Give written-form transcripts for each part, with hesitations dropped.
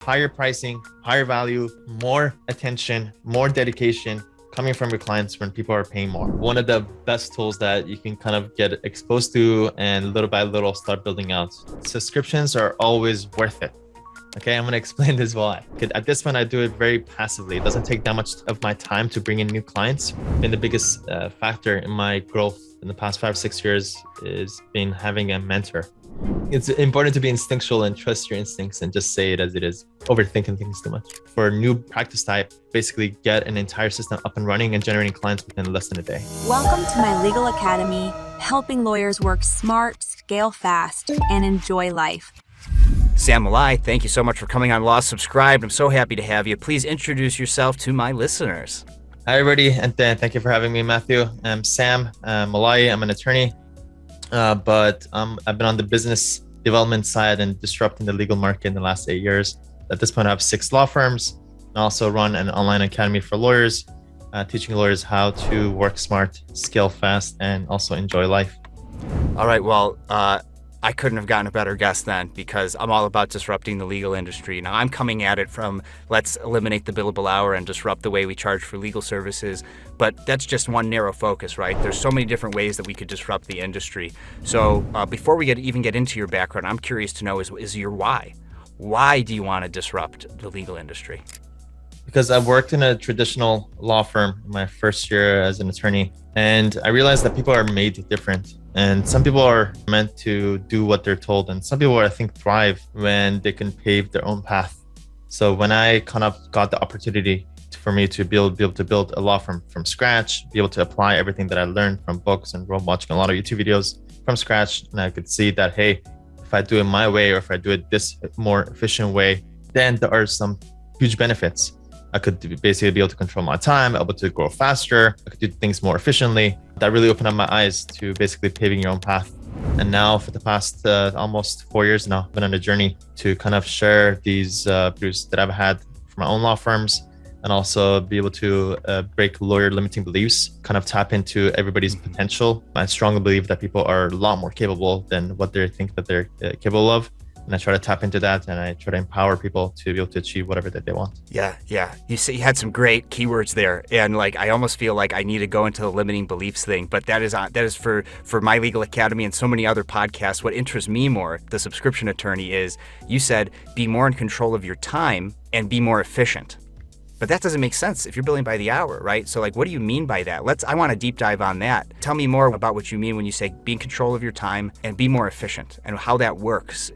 higher pricing, higher value, more attention, more dedication coming from your clients when people are paying more. One of the best tools that you can kind of get exposed to and little by little start building out. Subscriptions are always worth it. Okay, I'm going to explain this why. At this point, I do it very passively. It doesn't take that much of my time to bring in new clients. And the biggest factor in my growth in the past 5-6 years is been having a mentor. It's important to be instinctual and trust your instincts and just say it as it is. Overthinking things too much. For a new practice type, basically get an entire system up and running and generating clients within less than a day. Welcome to my legal academy, helping lawyers work smart, scale fast, and enjoy life. Sam Mollaei, thank you so much for coming on Law Subscribed. I'm so happy to have you. Please introduce yourself to my listeners. Hi, everybody, and thank you for having me, Mathew. I'm Sam Mollaei. I'm an attorney, but I've been on the business development side and disrupting the legal market in the last 8 years. At this point, I have 6 law firms. I also run an online academy for lawyers, teaching lawyers how to work smart, scale fast, and also enjoy life. All right, well, I couldn't have gotten a better guest then, because I'm all about disrupting the legal industry. Now, I'm coming at it from let's eliminate the billable hour and disrupt the way we charge for legal services. But that's just one narrow focus, right? There's so many different ways that we could disrupt the industry. So before we even get into your background, I'm curious to know is your why? Why do you want to disrupt the legal industry? Because I've worked in a traditional law firm in my first year as an attorney, and I realized that people are made different. And some people are meant to do what they're told, and some people, I think, thrive when they can pave their own path. So when I kind of got the opportunity for me to be able to build a law firm from scratch, be able to apply everything that I learned from books and watching a lot of YouTube videos from scratch, and I could see that, hey, if I do it my way or if I do it this more efficient way, then there are some huge benefits. I could basically be able to control my time, able to grow faster. I could do things more efficiently. That really opened up my eyes to basically paving your own path. And now for the past almost 4 years now, I've been on a journey to kind of share these views that I've had from my own law firms and also be able to break lawyer limiting beliefs, kind of tap into everybody's potential. I strongly believe that people are a lot more capable than what they think that they're capable of. And I try to tap into that, and I try to empower people to be able to achieve whatever that they want. Yeah. You had some great keywords there, and I almost feel like I need to go into the limiting beliefs thing. But that is for my legal academy and so many other podcasts. What interests me more, the subscription attorney, is you said be more in control of your time and be more efficient. But that doesn't make sense if you're billing by the hour, right? So what do you mean by that? I want to deep dive on that. Tell me more about what you mean when you say be in control of your time and be more efficient and how that works.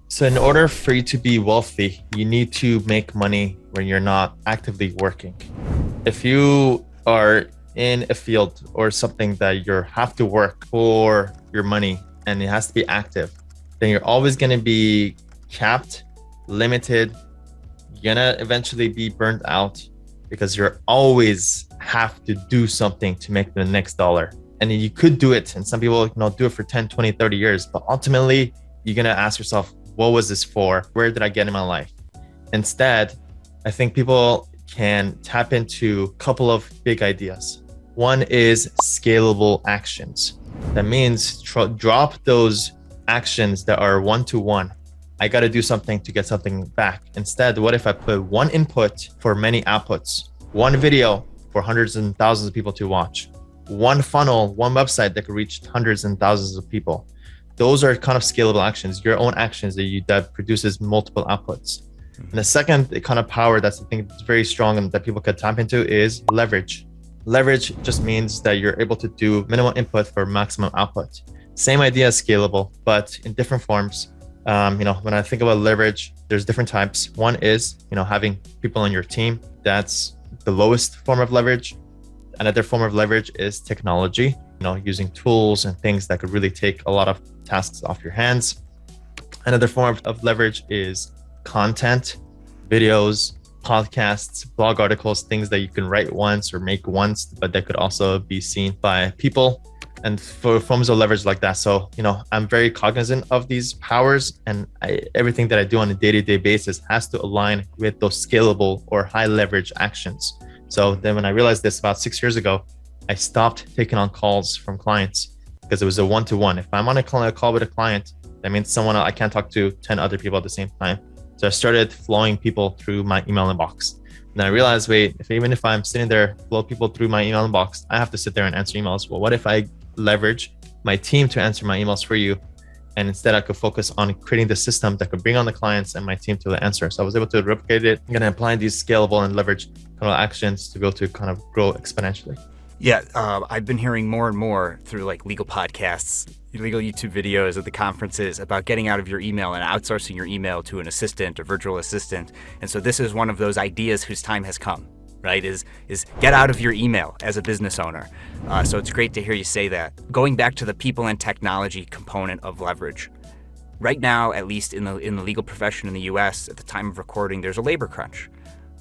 So in order for you to be wealthy, you need to make money when you're not actively working. If you are in a field or something that you have to work for your money and it has to be active, then you're always going to be capped, limited. You're going to eventually be burnt out because you're always have to do something to make the next dollar. And you could do it. And some people do it for 10, 20, 30 years. But ultimately, you're going to ask yourself, what was this for? Where did I get in my life? Instead, I think people can tap into a couple of big ideas. One is scalable actions. That means drop those actions that are one-to-one. I got to do something to get something back. Instead, what if I put one input for many outputs? One video for hundreds and thousands of people to watch. One funnel, one website that could reach hundreds and thousands of people. Those are kind of scalable actions, your own actions that produces multiple outputs. And the second kind of power that's I think is very strong and that people could tap into is leverage. Leverage just means that you're able to do minimal input for maximum output. Same idea as scalable, but in different forms. When I think about leverage, there's different types. One is, having people on your team. That's the lowest form of leverage. Another form of leverage is technology. Using tools and things that could really take a lot of tasks off your hands. Another form of leverage is content, videos, podcasts, blog articles, things that you can write once or make once, but that could also be seen by people. And for forms of leverage like that. So, I'm very cognizant of these powers, and everything that I do on a day-to-day basis has to align with those scalable or high leverage actions. So then when I realized this about 6 years ago, I stopped taking on calls from clients because it was a one-to-one. If I'm on a call with a client, that means I can't talk to 10 other people at the same time. So I started flowing people through my email inbox. And I realized, wait, even if I'm sitting there, flow people through my email inbox, I have to sit there and answer emails. Well, what if I leverage my team to answer my emails for you? And instead I could focus on creating the system that could bring on the clients and my team to the answer. So I was able to replicate it and apply these scalable and leverage kind of actions to be able to kind of grow exponentially. Yeah, I've been hearing more and more through like legal podcasts, legal YouTube videos at the conferences about getting out of your email and outsourcing your email to an assistant or virtual assistant. And so this is one of those ideas whose time has come, right? Is get out of your email as a business owner. So it's great to hear you say that. Going back to the people and technology component of leverage. Right now, at least in the legal profession in the US, at the time of recording, there's a labor crunch.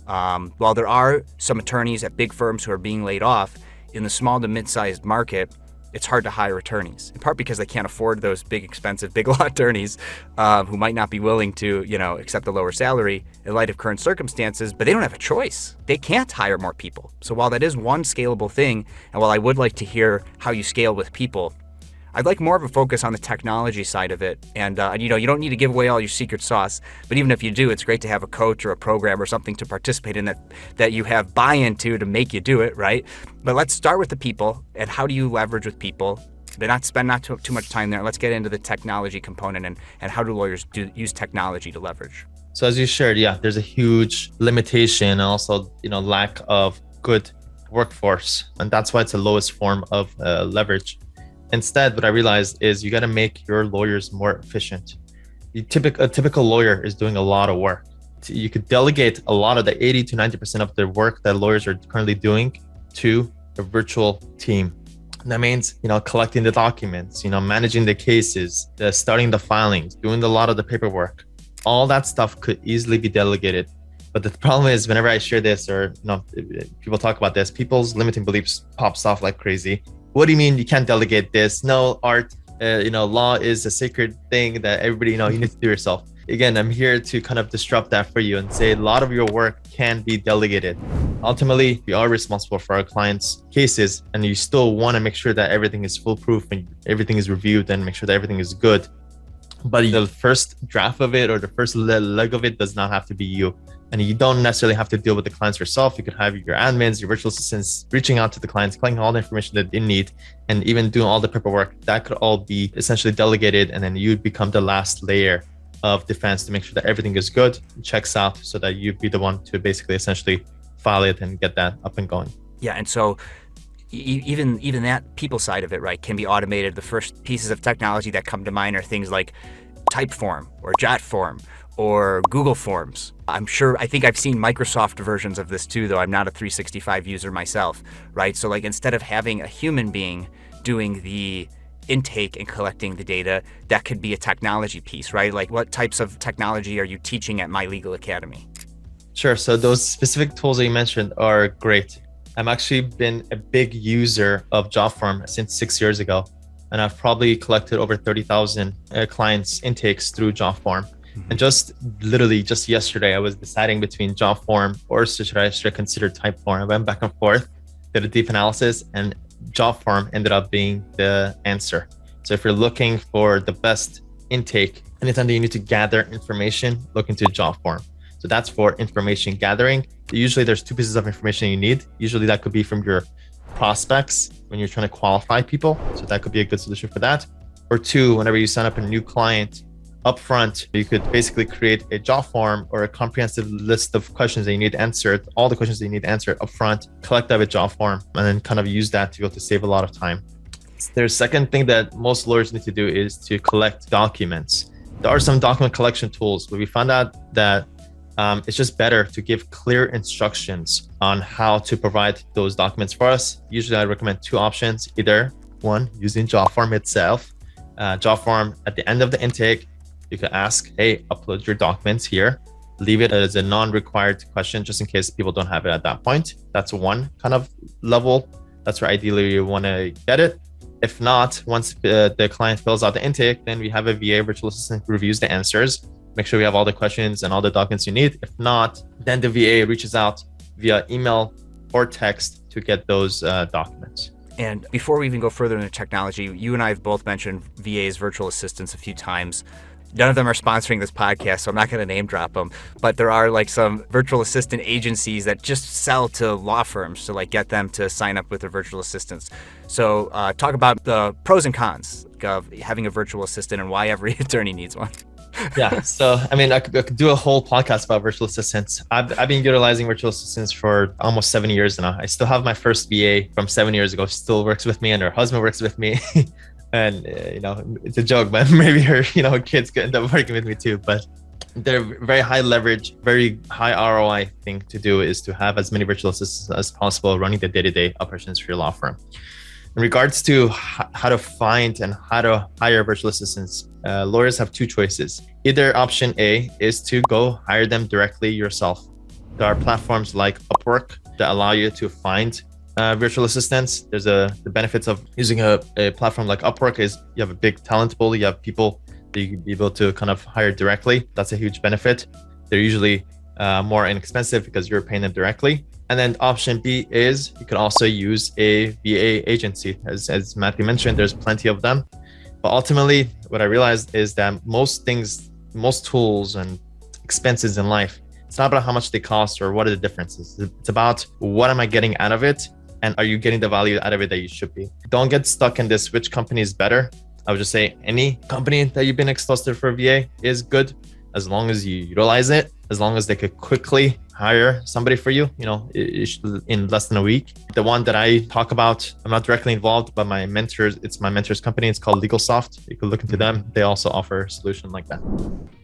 While there are some attorneys at big firms who are being laid off, in the small to mid-sized market, it's hard to hire attorneys, in part because they can't afford those big, expensive, big law attorneys who might not be willing to, accept a lower salary in light of current circumstances, but they don't have a choice. They can't hire more people. So while that is one scalable thing, and while I would like to hear how you scale with people, I'd like more of a focus on the technology side of it. And, you don't need to give away all your secret sauce, but even if you do, it's great to have a coach or a program or something to participate in that you have buy-in to make you do it, right? But let's start with the people and how do you leverage with people, but not spend too much time there. Let's get into the technology component and how do lawyers use technology to leverage? So as you shared, there's a huge limitation and also, lack of good workforce. And that's why it's the lowest form of leverage. Instead, what I realized is you got to make your lawyers more efficient. A typical lawyer is doing a lot of work. You could delegate a lot of the 80 to 90% of the work that lawyers are currently doing to a virtual team. And that means, collecting the documents, managing the cases, starting the filings, doing a lot of the paperwork. All that stuff could easily be delegated. But the problem is whenever I share this or people talk about this, people's limiting beliefs pops off like crazy. What do you mean you can't delegate this? No, Art, law is a sacred thing that everybody, you need to do yourself. Again, I'm here to kind of disrupt that for you and say a lot of your work can be delegated. Ultimately, we are responsible for our clients' cases, and you still want to make sure that everything is foolproof and everything is reviewed and make sure that everything is good. But the first draft of it or the first leg of it does not have to be you. And you don't necessarily have to deal with the clients yourself. You could have your admins, your virtual assistants reaching out to the clients, collecting all the information that they need, and even doing all the paperwork. That could all be essentially delegated, and then you become the last layer of defense to make sure that everything is good, checks out, so that you'd be the one to basically essentially file it and get that up and going. Yeah, and so even that people side of it, right, can be automated. The first pieces of technology that come to mind are things like Typeform or JotForm or Google Forms. I think I've seen Microsoft versions of this too, though I'm not a 365 user myself, right? So like instead of having a human being doing the intake and collecting the data, that could be a technology piece, right? Like what types of technology are you teaching at My Legal Academy? Sure. So those specific tools that you mentioned are great. I've actually been a big user of JotForm since 6 years ago. And I've probably collected over 30,000 clients' intakes through JotForm. And just yesterday, I was deciding between JotForm or should I consider Typeform. I went back and forth, did a deep analysis, and JotForm ended up being the answer. So if you're looking for the best intake, anytime that you need to gather information, look into JotForm. So that's for information gathering. Usually there's two pieces of information you need. Usually that could be from your prospects when you're trying to qualify people. So that could be a good solution for that. Or two, whenever you sign up a new client, upfront, you could basically create a JotForm or a comprehensive list of questions that you need answered, all the questions that you need answered upfront, collect that with JotForm, and then kind of use that to be able to save a lot of time. There's a second thing that most lawyers need to do is to collect documents. There are some document collection tools, but we found out that it's just better to give clear instructions on how to provide those documents for us. Usually I recommend two options, either one, using JotForm itself. JotForm at the end of the intake, you can ask, hey, upload your documents here. Leave it as a non-required question just in case people don't have it at that point. That's one kind of level. That's where ideally you want to get it. If not, once the client fills out the intake, then we have a VA virtual assistant who reviews the answers, make sure we have all the questions and all the documents you need. If not, then the VA reaches out via email or text to get those documents. And before we even go further into technology, you and I have both mentioned VAs, virtual assistants, a few times. None of them are sponsoring this podcast, so I'm not going to name drop them. But there are like some virtual assistant agencies that just sell to law firms to like get them to sign up with their virtual assistants. So talk about the pros and cons of having a virtual assistant and why every attorney needs one. Yeah. So, I mean, I could do a whole podcast about virtual assistants. I've been utilizing virtual assistants for almost 7 years now. I still have my first VA from 7 years ago, still works with me, and her husband works with me. And, it's a joke, but maybe her, kids could end up working with me too. But they're very high leverage, very high ROI thing to do is to have as many virtual assistants as possible running the day-to-day operations for your law firm. In regards to how to find and how to hire virtual assistants, lawyers have two choices. Either option A is to go hire them directly yourself. There are platforms like Upwork that allow you to find virtual assistants. There's the benefits of using a platform like Upwork is you have a big talent pool. You have people that you can be able to kind of hire directly. That's a huge benefit. They're usually more inexpensive because you're paying them directly. And then option B is you can also use a VA agency. As Mathew mentioned, there's plenty of them. But ultimately, what I realized is that most tools and expenses in life, it's not about how much they cost or what are the differences. It's about what am I getting out of it? And are you getting the value out of it that you should be? Don't get stuck in this, which company is better. I would just say any company that you've been exposed to for VA is good as long as you utilize it, as long as they could quickly hire somebody for you, in less than a week. The one that I talk about, I'm not directly involved, but it's my mentor's company. It's called LegalSoft. You can look into them. They also offer a solution like that.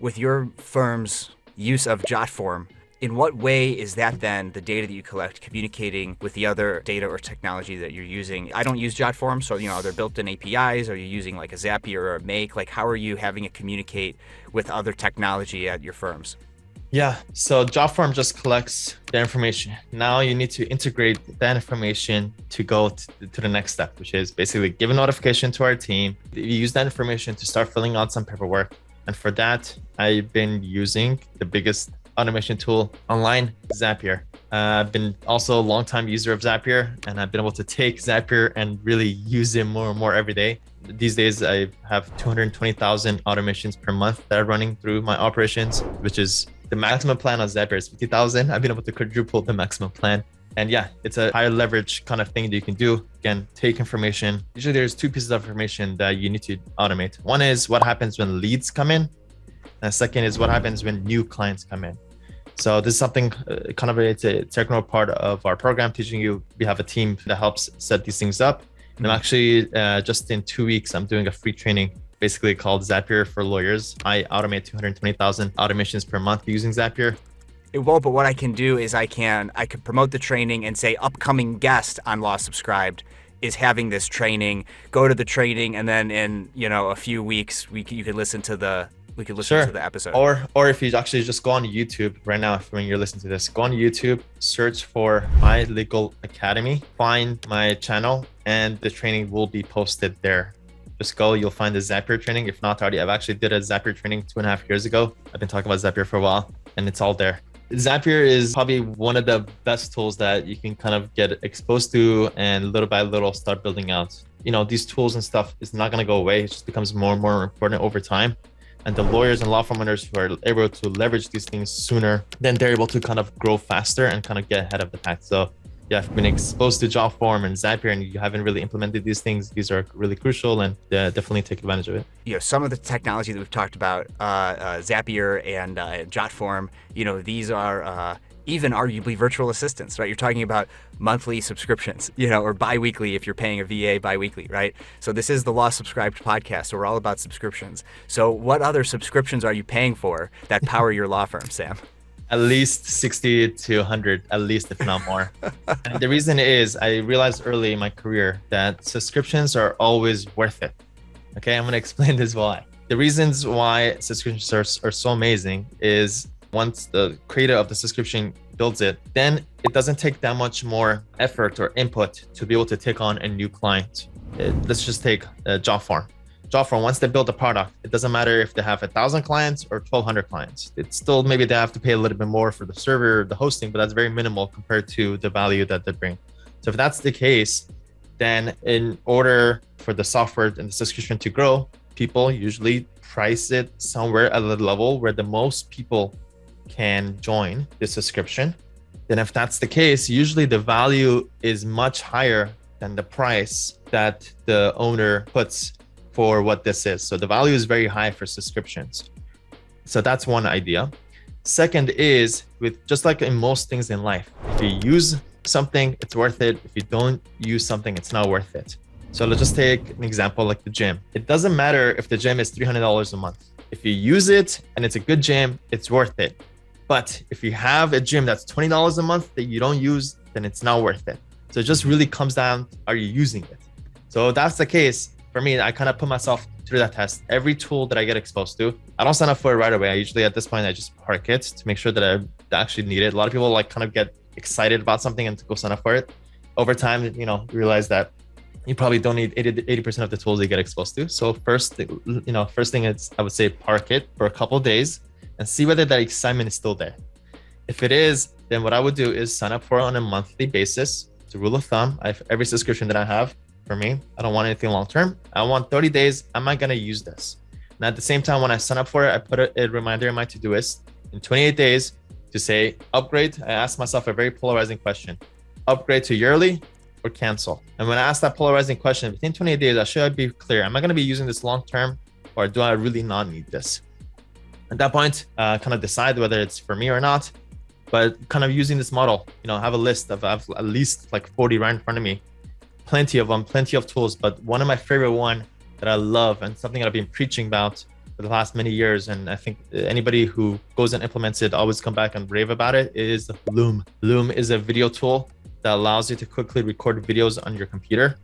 With your firm's use of JotForm, in what way is that then the data that you collect communicating with the other data or technology that you're using? I don't use JotForm, so are there built-in APIs? Are you using like a Zapier or a Make? Like how are you having it communicate with other technology at your firms? Yeah, so JotForm just collects the information. Now you need to integrate that information to go to the next step, which is basically give a notification to our team. You use that information to start filling out some paperwork. And for that, I've been using the biggest automation tool online, Zapier. I've been also a long-time user of Zapier, and I've been able to take Zapier and really use it more and more every day. These days, I have 220,000 automations per month that are running through my operations, which is the maximum plan on Zapier is 50,000. I've been able to quadruple the maximum plan. And yeah, it's a higher leverage kind of thing that you can do. Again, take information. Usually there's two pieces of information that you need to automate. One is what happens when leads come in. And second is what happens when new clients come in. So this is something it's a technical part of our program, teaching you. We have a team that helps set these things up. And I'm actually just in 2 weeks, I'm doing a free training basically called Zapier for Lawyers. I automate 220,000 automations per month using Zapier. It won't, but what I can do is I could promote the training and say upcoming guest on Law Subscribed is having this training. Go to the training, and then in a few weeks you could listen to the to the episode. Or if you actually just go on YouTube right now, when you're listening to this, go on YouTube, search for My Legal Academy, find my channel, and the training will be posted there. Just go, you'll find the Zapier training. If not already, I've actually did a Zapier training 2.5 years ago. I've been talking about Zapier for a while, and it's all there. Zapier is probably one of the best tools that you can kind of get exposed to and little by little start building out. These tools and stuff is not going to go away. It just becomes more and more important over time. And the lawyers and law firm owners who are able to leverage these things sooner, then they're able to kind of grow faster and kind of get ahead of the pack. So yeah, if you've been exposed to JotForm and Zapier and you haven't really implemented these things, these are really crucial, and definitely take advantage of it. Some of the technology that we've talked about, Zapier and JotForm, these are even arguably virtual assistants, right? You're talking about monthly subscriptions, or biweekly if you're paying a VA biweekly, right? So this is the Law Subscribed podcast, so we're all about subscriptions. So what other subscriptions are you paying for that power your law firm, Sam? At least 60 to 100, at least, if not more. And the reason is I realized early in my career that subscriptions are always worth it. Okay, I'm going to explain this why. The reasons why subscriptions are so amazing is once the creator of the subscription builds it, then it doesn't take that much more effort or input to be able to take on a new client. Let's just take JotForm. JotForm, once they build a product, it doesn't matter if they have 1,000 clients or 1,200 clients. It's still, maybe they have to pay a little bit more for the server, the hosting, but that's very minimal compared to the value that they bring. So if that's the case, then in order for the software and the subscription to grow, people usually price it somewhere at the level where the most people can join the subscription, then if that's the case, usually the value is much higher than the price that the owner puts for what this is. So the value is very high for subscriptions. So that's one idea. Second is, with just like in most things in life, if you use something, it's worth it. If you don't use something, it's not worth it. So let's just take an example like the gym. It doesn't matter if the gym is $300 a month. If you use it and it's a good gym, it's worth it. But if you have a gym that's $20 a month that you don't use, then it's not worth it. So it just really comes down, are you using it? So if that's the case, for me, I kind of put myself through that test. Every tool that I get exposed to, I don't sign up for it right away. I usually at this point, I just park it to make sure that I actually need it. A lot of people like kind of get excited about something and to go sign up for it. Over time, realize that you probably don't need 80% of the tools you get exposed to. So first thing is, I would say park it for a couple of days and see whether that excitement is still there. If it is, then what I would do is sign up for it on a monthly basis. It's a rule of thumb. Every subscription that I have, for me, I don't want anything long-term. I want 30 days. Am I going to use this? And at the same time, when I sign up for it, I put a reminder in my to-do list in 28 days to say upgrade. I ask myself a very polarizing question: upgrade to yearly or cancel? And when I ask that polarizing question within 28 days, I should be clear. Am I going to be using this long-term, or do I really not need this? At that point, kind of decide whether it's for me or not. But kind of using this model, have a list of at least like 40 right in front of me. Plenty of them, plenty of tools. But one of my favorite one that I love and something that I've been preaching about for the last many years, and I think anybody who goes and implements it always come back and rave about it, is Loom. Loom is a video tool that allows you to quickly record videos on your computer.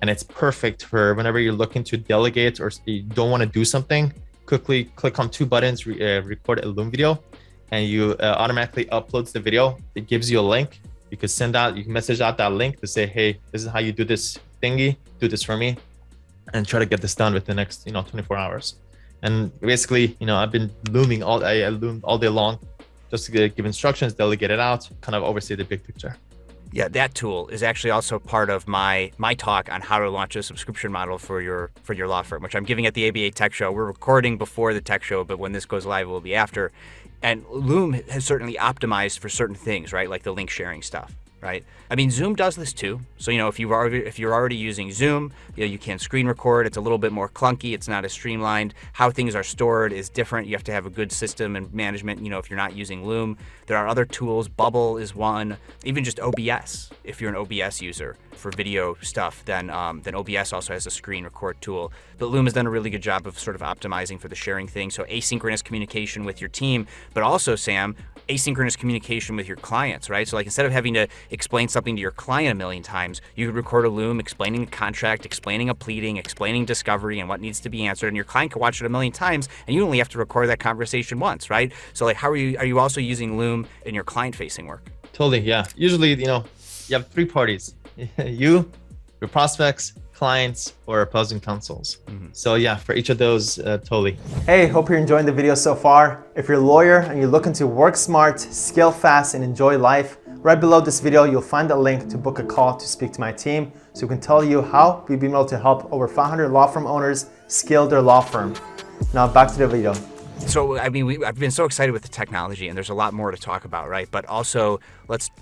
And it's perfect for whenever you're looking to delegate or you don't want to do something. Quickly click on two buttons, record a Loom video, and you automatically uploads the video. It gives you a link. You can message out that link to say, hey, this is how you do this thingy, do this for me, and try to get this done within the next 24 hours. And basically, I've been looming I loomed all day long, just to give instructions, delegate it out, kind of oversee the big picture. Yeah, that tool is actually also part of my talk on how to launch a subscription model for your law firm, which I'm giving at the ABA Tech Show. We're recording before the Tech Show, but when this goes live, it will be after. And Loom has certainly optimized for certain things, right? Like the link sharing stuff, right? I mean, Zoom does this too. So, if you're already using Zoom, you can screen record. It's a little bit more clunky. It's not as streamlined. How things are stored is different. You have to have a good system and management, if you're not using Loom. There are other tools. Bubble is one. Even just OBS, if you're an OBS user for video stuff, then OBS also has a screen record tool. But Loom has done a really good job of sort of optimizing for the sharing thing. So asynchronous communication with your team, but also, Sam, asynchronous communication with your clients, right? So like instead of having to explain something to your client a million times, you could record a Loom explaining a contract, explaining a pleading, explaining discovery and what needs to be answered, and your client can watch it a million times, and you only have to record that conversation once, right? So like, are you also using Loom in your client-facing work? Totally, yeah. Usually, you have three parties: you, your prospects, clients, or opposing counsels. Mm-hmm. So yeah, for each of those, totally. Hey, hope you're enjoying the video so far. If you're a lawyer and you're looking to work smart, scale fast, and enjoy life, right below this video, you'll find a link to book a call to speak to my team so we can tell you how we've been able to help over 500 law firm owners scale their law firm. Now back to the video. So, I mean, I've been so excited with the technology, and there's a lot more to talk about, right? But also,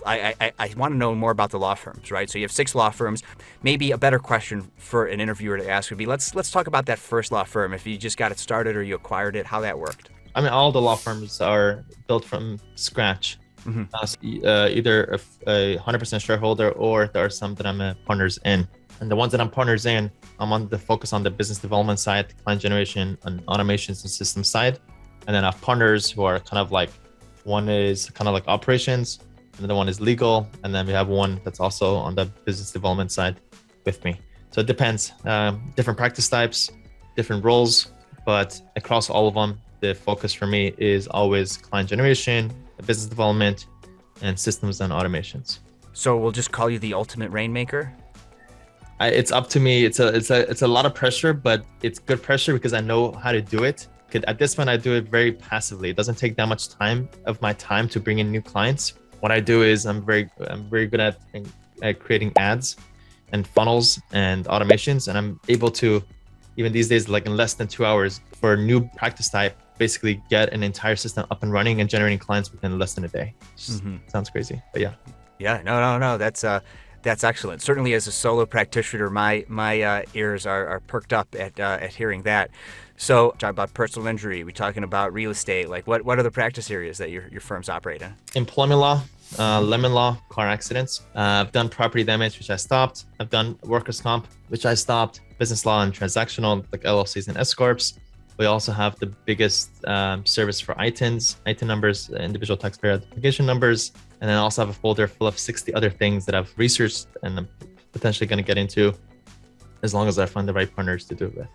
I want to know more about the law firms, right? So you have 6 law firms. Maybe a better question for an interviewer to ask would be, let's talk about that first law firm. If you just got it started or you acquired it, how that worked. I mean, all the law firms are built from scratch. Mm-hmm. Either a 100% shareholder, or there are some that I'm partners in. And the ones that I'm partners in, I'm on the focus on the business development side, client generation, and automations and systems side. And then I have partners who are kind of like, one is kind of like operations, another one is legal, and then we have one that's also on the business development side with me. So it depends, different practice types, different roles, but across all of them, the focus for me is always client generation, business development, and systems and automations. So we'll just call you the ultimate rainmaker? It's up to me. It's a lot of pressure, but it's good pressure because I know how to do it. At this point, I do it very passively. It doesn't take that much time of my time to bring in new clients. What I do is I'm very good at creating ads and funnels and automations, and I'm able to even these days, like in less than 2 hours for a new practice type, basically get an entire system up and running and generating clients within less than a day. Sounds crazy, but yeah. Yeah, no. That's excellent. Certainly, as a solo practitioner, my ears are perked up at hearing that. So, talking about personal injury, we're talking about real estate. Like, what other practice areas that your firms operate in? Employment law, lemon law, car accidents. I've done property damage, which I stopped. I've done workers' comp, which I stopped. Business law and transactional, like LLCs and S corps. We also have the biggest service for ITINs, ITIN numbers, individual taxpayer identification numbers, and then I also have a folder full of 60 other things that I've researched and I'm potentially going to get into, as long as I find the right partners to do it with.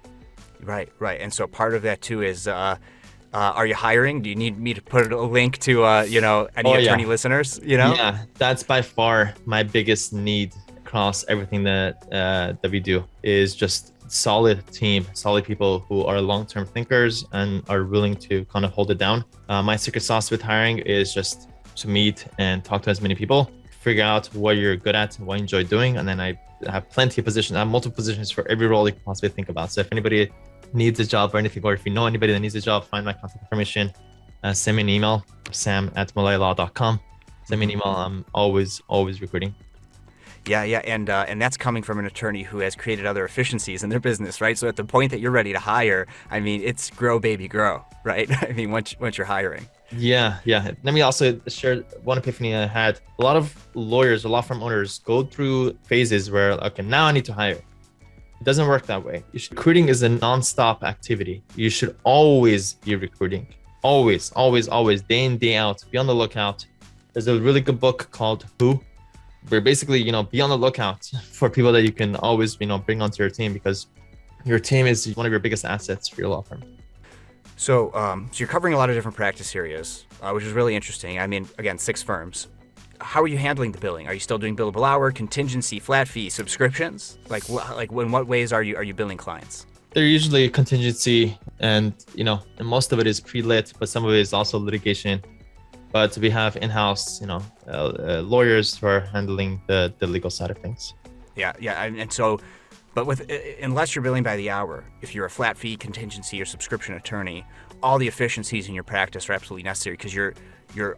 Right. And so part of that too is, are you hiring? Do you need me to put a link to, any attorney listeners? Yeah, that's by far my biggest need across everything that we do, is just solid team, solid people who are long-term thinkers and are willing to kind of hold it down. My secret sauce with hiring is just to meet and talk to as many people, figure out what you're good at, what you enjoy doing, and then I have plenty of positions. I have multiple positions for every role you can possibly think about. So if anybody needs a job or anything, or if you know anybody that needs a job, find my contact information, send me an email, sam@mollaeilaw.com. Send me an email. I'm always recruiting. Yeah, and that's coming from an attorney who has created other efficiencies in their business, right? So at the point that you're ready to hire, I mean, it's grow, baby, grow, right? I mean, once you're hiring. Yeah. Let me also share one epiphany I had. A lot of lawyers or law firm owners go through phases where, okay, now I need to hire. It doesn't work that way. Recruiting is a non-stop activity. You should always be recruiting. Always, day in, day out. Be on the lookout. There's a really good book called Who, where basically, be on the lookout for people that you can always, bring onto your team, because your team is one of your biggest assets for your law firm. So you're covering a lot of different practice areas, which is really interesting. I mean, again, 6 firms. How are you handling the billing? Are you still doing billable hour, contingency, flat fee, subscriptions? Like in what ways are you billing clients? They're usually contingency, and and most of it is pre-lit, but some of it is also litigation. But we have in-house, lawyers who are handling the legal side of things. Yeah, and so, but unless you're billing by the hour, if you're a flat fee, contingency, or subscription attorney, all the efficiencies in your practice are absolutely necessary, because you're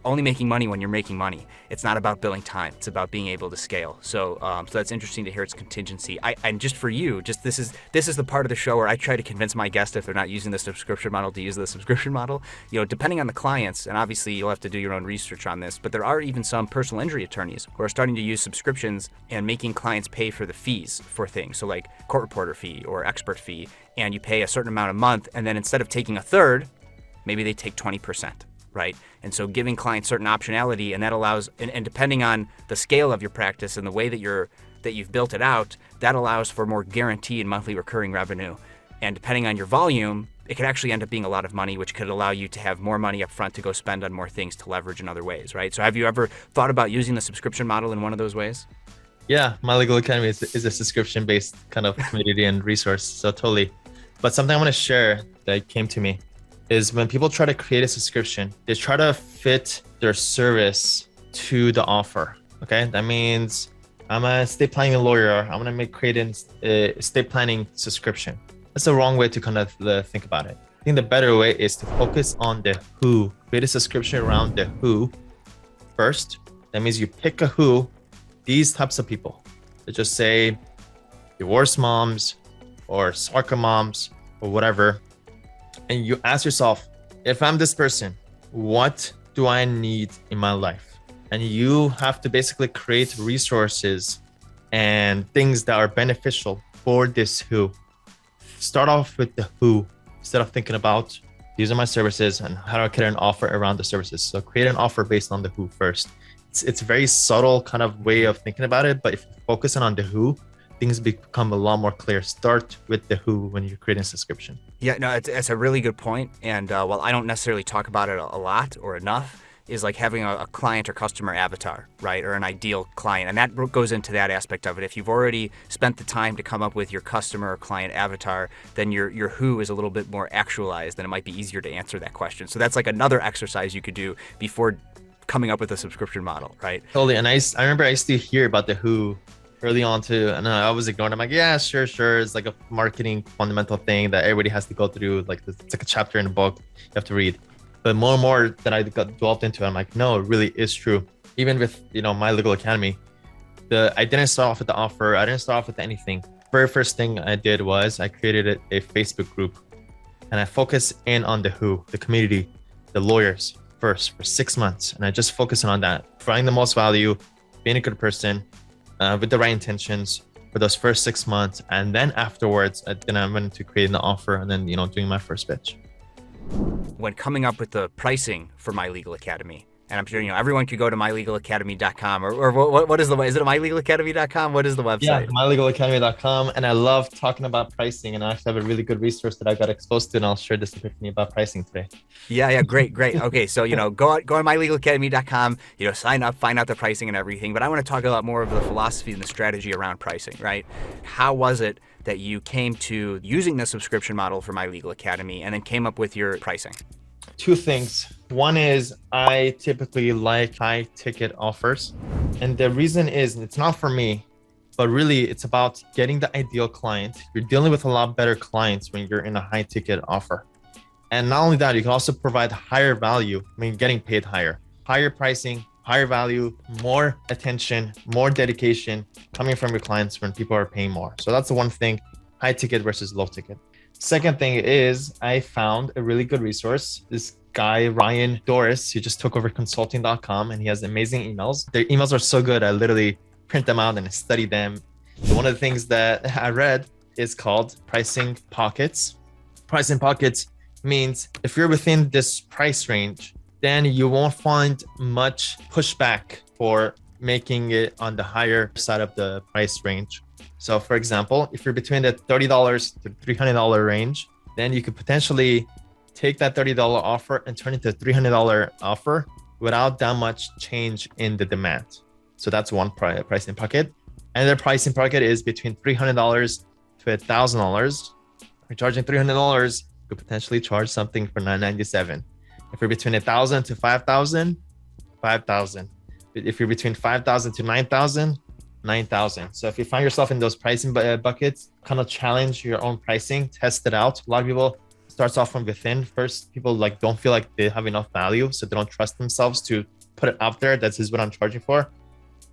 only making money when you're making money. It's not about billing time. It's about being able to scale. So that's interesting to hear it's contingency. And just for you, this is the part of the show where I try to convince my guests, if they're not using the subscription model, to use the subscription model. Depending on the clients, and obviously you'll have to do your own research on this, but there are even some personal injury attorneys who are starting to use subscriptions and making clients pay for the fees for things. So like court reporter fee or expert fee, and you pay a certain amount a month, and then instead of taking a third, maybe they take 20%. Right. And so giving clients certain optionality, and that allows, and depending on the scale of your practice and the way that you've built it out, that allows for more guaranteed monthly recurring revenue. And depending on your volume, it could actually end up being a lot of money, which could allow you to have more money up front to go spend on more things to leverage in other ways. Right. So have you ever thought about using the subscription model in one of those ways? Yeah. My Legal Academy is a subscription-based kind of community and resource. So totally. But something I want to share that came to me is when people try to create a subscription, they try to fit their service to the offer. Okay, that means I'm a estate planning lawyer. I'm gonna create an estate planning subscription. That's the wrong way to kind of think about it. I think the better way is to focus on the who. Create a subscription around the who first. That means you pick a who, these types of people. So just say divorced moms or soccer moms or whatever. And you ask yourself, if I'm this person, what do I need in my life? And you have to basically create resources and things that are beneficial for this who. Start off with the who instead of thinking about these are my services and how do I create an offer around the services. So create an offer based on the who first. It's a very subtle kind of way of thinking about it, but if you focus on the who, things become a lot more clear. Start with the who when you're creating a subscription. Yeah, no, it's a really good point. And while I don't necessarily talk about it a lot or enough, is like having a client or customer avatar, right? Or an ideal client. And that goes into that aspect of it. If you've already spent the time to come up with your customer or client avatar, then your who is a little bit more actualized, and it might be easier to answer that question. So that's like another exercise you could do before coming up with a subscription model, right? Totally. And I remember I used to hear about the who early on too, and I was ignoring. I'm like, yeah, sure. It's like a marketing fundamental thing that everybody has to go through. Like it's like a chapter in a book you have to read. But more and more that I got delved into, I'm like, no, it really is true. Even with My Legal Academy, I didn't start off with the offer. I didn't start off with anything. Very first thing I did was I created a Facebook group, and I focused in on the community, the lawyers first for 6 months, and I just focused on that, providing the most value, being a good person, with the right intentions for those first 6 months, and then afterwards, then I went into creating the offer, and then doing my first pitch. When coming up with the pricing for My Legal Academy, and I'm sure everyone could go to mylegalacademy.com or what is the way? Is it mylegalacademy.com? What is the website? Yeah, mylegalacademy.com, and I love talking about pricing, and I actually have a really good resource that I got exposed to, and I'll share this epiphany about pricing today. Yeah, great. Okay, so go on mylegalacademy.com, sign up, find out the pricing and everything. But I want to talk a lot more of the philosophy and the strategy around pricing, right? How was it that you came to using the subscription model for My Legal Academy and then came up with your pricing? Two things. One is I typically like high ticket offers. And the reason is it's not for me, but really it's about getting the ideal client. You're dealing with a lot better clients when you're in a high ticket offer. And not only that, you can also provide higher value, getting paid higher pricing, higher value, more attention, more dedication coming from your clients when people are paying more. So that's the one thing, high ticket versus low ticket. Second thing is I found a really good resource. This guy, Ryan Doris, he just took over consulting.com, and he has amazing emails. Their emails are so good. I literally print them out and I study them. So one of the things that I read is called pricing pockets. Pricing pockets means if you're within this price range, then you won't find much pushback for making it on the higher side of the price range. So for example, if you're between the $30 to $300 range, then you could potentially take that $30 offer and turn it to a $300 offer without that much change in the demand. So that's one pricing pocket. Another pricing pocket is between $300 to $1,000. If you're charging $300, you could potentially charge something for $997. If you're between $1,000 to $5,000, $5,000. If you're between $5,000 to $9,000, $9,000. So if you find yourself in those pricing buckets, kind of challenge your own pricing, test it out. A lot of people starts off from within. First, people don't feel like they have enough value, so they don't trust themselves to put it out there. This is what I'm charging for.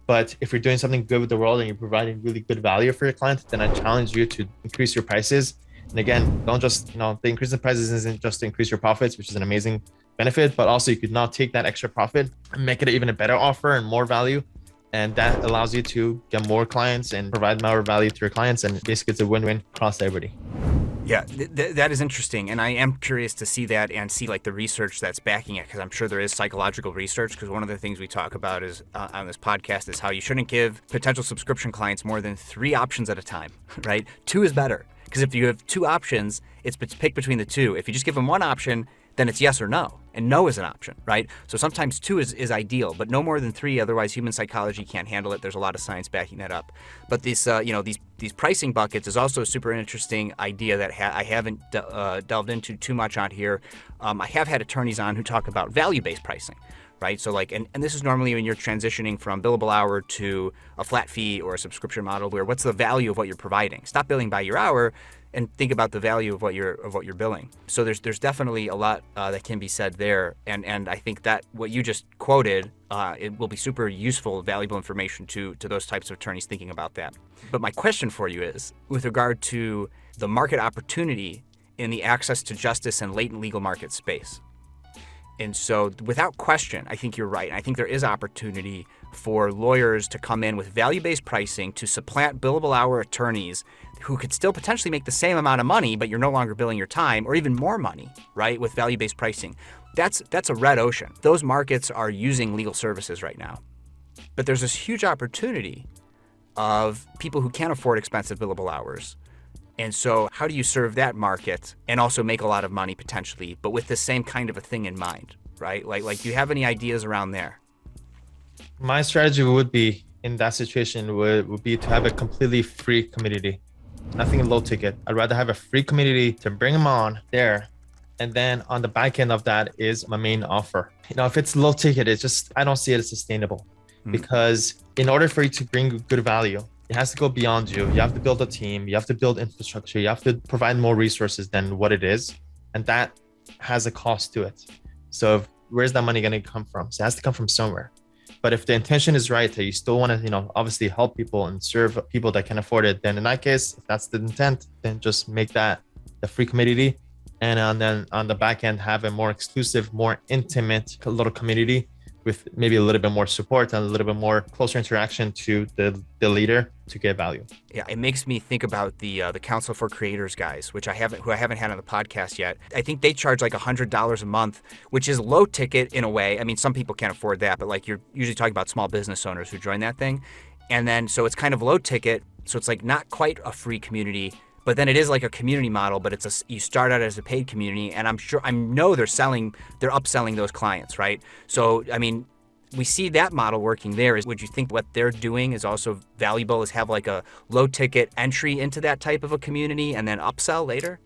But if you're doing something good with the world and you're providing really good value for your client, then I challenge you to increase your prices. And again, don't just, the increase in prices isn't just to increase your profits, which is an amazing benefit, but also you could now take that extra profit and make it even a better offer and more value. And that allows you to get more clients and provide more value to your clients. And basically it's a win-win across everybody. Yeah, that is interesting. And I am curious to see that and see the research that's backing it, because I'm sure there is psychological research, because one of the things we talk about is on this podcast is how you shouldn't give potential subscription clients more than 3 options at a time, right? 2 is better, because if you have 2 options, it's pick between the 2. If you just give them 1 option, then it's yes or no, and no is an option, right? So sometimes 2 is ideal, but no more than 3. Otherwise, human psychology can't handle it. There's a lot of science backing that up. But these pricing buckets is also a super interesting idea that I haven't delved into too much on here. I have had attorneys on who talk about value-based pricing, right? So and this is normally when you're transitioning from billable hour to a flat fee or a subscription model, where what's the value of what you're providing? Stop billing by your hour and think about the value of what you're billing. So there's definitely a lot that can be said there, and I think that what you just quoted, it will be super useful, valuable information to those types of attorneys thinking about that. But my question for you is, with regard to the market opportunity in the access to justice and latent legal market space. And so without question, I think you're right. I think there is opportunity for lawyers to come in with value-based pricing to supplant billable hour attorneys who could still potentially make the same amount of money, but you're no longer billing your time, or even more money, right, with value-based pricing. That's a red ocean. Those markets are using legal services right now. But there's this huge opportunity of people who can't afford expensive billable hours. And so how do you serve that market and also make a lot of money potentially, but with the same kind of a thing in mind, right? Like do you have any ideas around there? My strategy would be in that situation would be to have a completely free community, nothing low ticket. I'd rather have a free community to bring them on there. And then on the back end of that is my main offer. If it's low ticket, it's just, I don't see it as sustainable because in order for you to bring good value, It has to go beyond you. You have to build a team. You have to build infrastructure. You have to provide more resources than what it is. And that has a cost to it. So where's that money going to come from? So it has to come from somewhere. But if the intention is right, that you still want to, obviously help people and serve people that can afford it, then in that case, if that's the intent, then just make that the free community. And then on the back end, have a more exclusive, more intimate little community with maybe a little bit more support and a little bit more closer interaction to the leader to get value. Yeah, it makes me think about the Council for Creators guys, who I haven't had on the podcast yet. I think they charge like $100 a month, which is low ticket in a way. I mean, some people can't afford that, but like you're usually talking about small business owners who join that thing. And then so it's kind of low ticket, so it's like not quite a free community, but then it is like a community model, but you start out as a paid community, and I know they're upselling those clients, right? So, I mean, we see that model working there. Would you think what they're doing is also valuable, is have like a low ticket entry into that type of a community and then upsell later?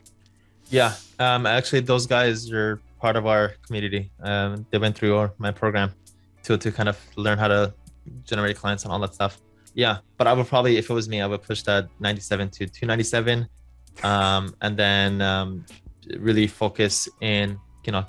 Yeah, actually those guys are part of our community. They went through my program to kind of learn how to generate clients and all that stuff. Yeah, but I would probably, if it was me, I would push that 97 to 297, and then really focus in,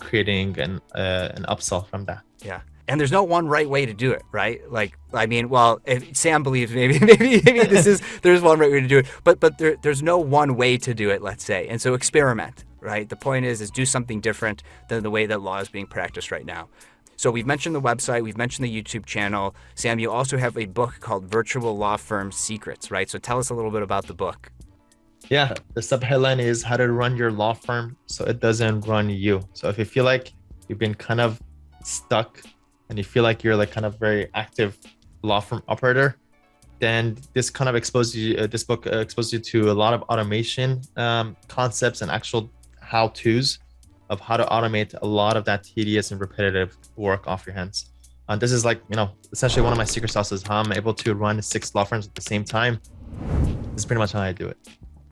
creating an upsell from that. Yeah, and there's no one right way to do it, right? Like, I mean, well, if Sam believes maybe there's one right way to do it, but there's no one way to do it, let's say, and so experiment, right? The point is do something different than the way that law is being practiced right now. So we've mentioned the website, we've mentioned the YouTube channel. Sam, you also have a book called Virtual Law Firm Secrets, right? So tell us a little bit about the book. Yeah, the subheadline is how to run your law firm so it doesn't run you. So if you feel like you've been kind of stuck and you feel like you're like kind of very active law firm operator, then this kind of this book exposes you to a lot of automation concepts and actual how-tos of how to automate a lot of that tedious and repetitive work off your hands. This is like, essentially one of my secret sauces, how I'm able to run 6 law firms at the same time. This is pretty much how I do it.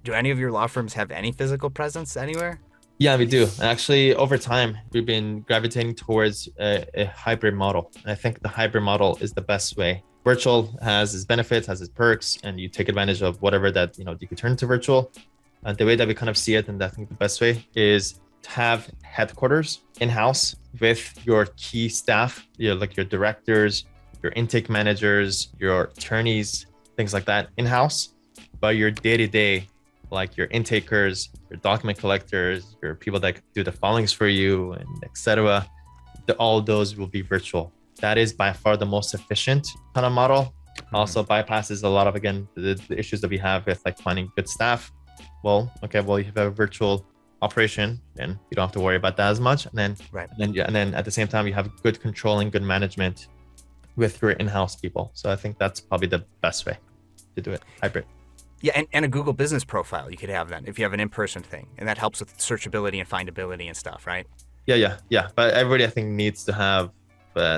Do any of your law firms have any physical presence anywhere? Yeah, we do. Actually, over time, we've been gravitating towards a hybrid model. And I think the hybrid model is the best way. Virtual has its benefits, has its perks, and you take advantage of whatever that, you can turn to virtual. The way that we kind of see it, and I think the best way, is to have headquarters in-house with your key staff, like your directors, your intake managers, your attorneys, things like that in-house. But your day-to-day, like your intakers, your document collectors, your people that do the filings for you, and etc., all those will be virtual. That is by far the most efficient kind of model. Also bypasses a lot of, again, the issues that we have with like finding good staff. You have a virtual operation, and you don't have to worry about that as much. And then, and then at the same time, you have good control and good management with your in-house people. So I think that's probably the best way to do it, hybrid. Yeah, and a Google business profile you could have then if you have an in-person thing, and that helps with searchability and findability and stuff, right? Yeah. But everybody, I think, needs to have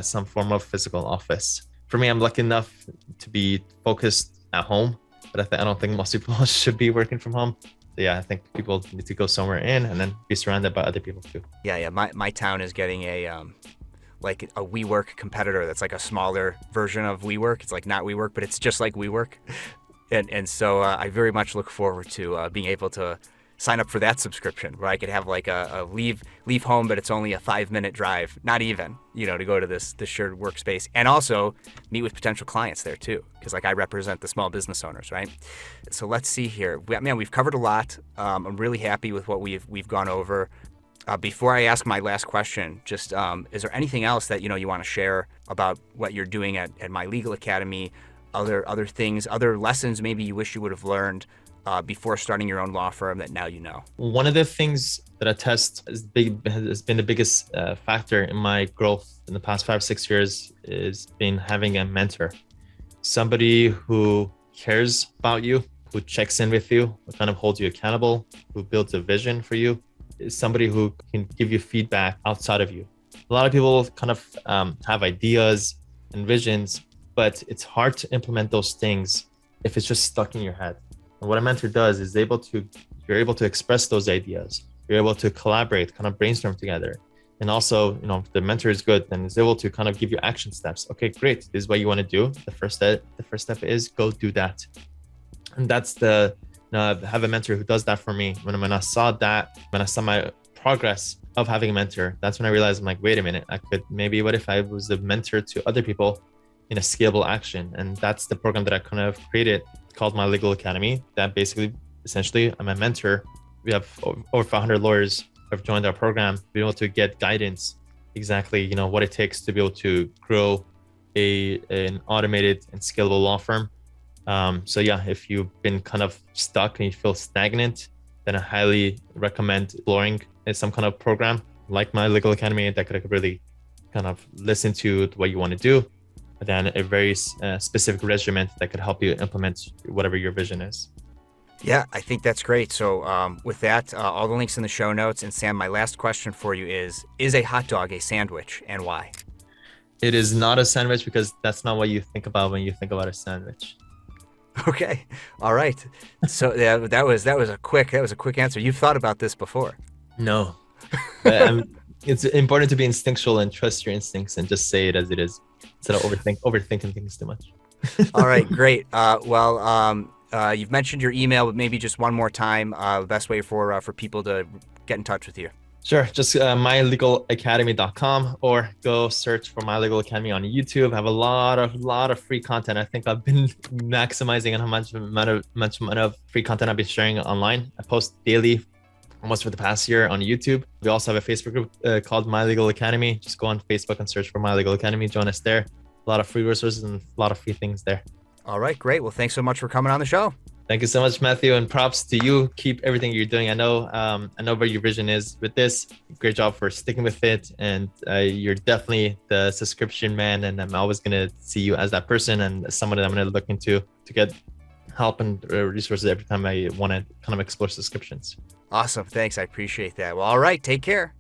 some form of physical office. For me, I'm lucky enough to be focused at home, but I don't think most people should be working from home. So yeah, I think people need to go somewhere in and then be surrounded by other people too. Yeah. My town is getting a like a WeWork competitor that's like a smaller version of WeWork. It's like not WeWork, but it's just like WeWork. And so I very much look forward to being able to sign up for that subscription where I could have like a leave home, but it's only a 5-minute drive, not even, to go to this shared workspace, and also meet with potential clients there too, because like I represent the small business owners, right? So let's see here. Man, we've covered a lot. I'm really happy with what we've gone over. Before I ask my last question, just is there anything else that you want to share about what you're doing at My Legal Academy? Other things, other lessons maybe you wish you would have learned before starting your own law firm that now you know? One of the things that I test has been the biggest factor in my growth in the past 5-6 years is been having a mentor, somebody who cares about you, who checks in with you, who kind of holds you accountable, who builds a vision for you, is somebody who can give you feedback outside of you. A lot of people kind of have ideas and visions, but it's hard to implement those things if it's just stuck in your head. And what a mentor does is you're able to express those ideas. You're able to collaborate, kind of brainstorm together. And also, if the mentor is good, then is able to kind of give you action steps. Okay, great. This is what you want to do. The first step is go do that. And that's I have a mentor who does that for me. When I saw that, when I saw my progress of having a mentor, that's when I realized, I'm like, wait a minute, what if I was a mentor to other people in a scalable action? And that's the program that I kind of created called My Legal Academy. That basically, essentially, I'm a mentor. We have over 500 lawyers who have joined our program, be able to get guidance, exactly, what it takes to be able to grow an automated and scalable law firm. So yeah, if you've been kind of stuck and you feel stagnant, then I highly recommend exploring some kind of program like My Legal Academy that could really kind of listen to what you want to do, and then a very specific regimen that could help you implement whatever your vision is. Yeah, I think that's great. So with that, all the links in the show notes. And Sam, my last question for you is a hot dog a sandwich, and why? It is not a sandwich, because that's not what you think about when you think about a sandwich. Okay. All right. So yeah, that was a quick answer. You've thought about this before? No. It's important to be instinctual and trust your instincts and just say it as it is, instead of overthinking things too much. All right, great. You've mentioned your email, but maybe just one more time, the best way for people to get in touch with you. Sure. Just mylegalacademy.com, or go search for My Legal Academy on YouTube. I have a lot of free content. I think I've been maximizing on how much amount of free content I've been sharing online. I post daily, almost for the past year, on YouTube. We also have a Facebook group called My Legal Academy. Just go on Facebook and search for My Legal Academy. Join us there. A lot of free resources and a lot of free things there. All right, great. Well, thanks so much for coming on the show. Thank you so much, Mathew, and props to you. Keep everything you're doing. I know where your vision is with this. Great job for sticking with it, and you're definitely the subscription man. And I'm always gonna see you as that person and someone that I'm gonna look into to get help and resources every time I want to kind of explore subscriptions. Awesome, thanks. I appreciate that. Well, all right, take care.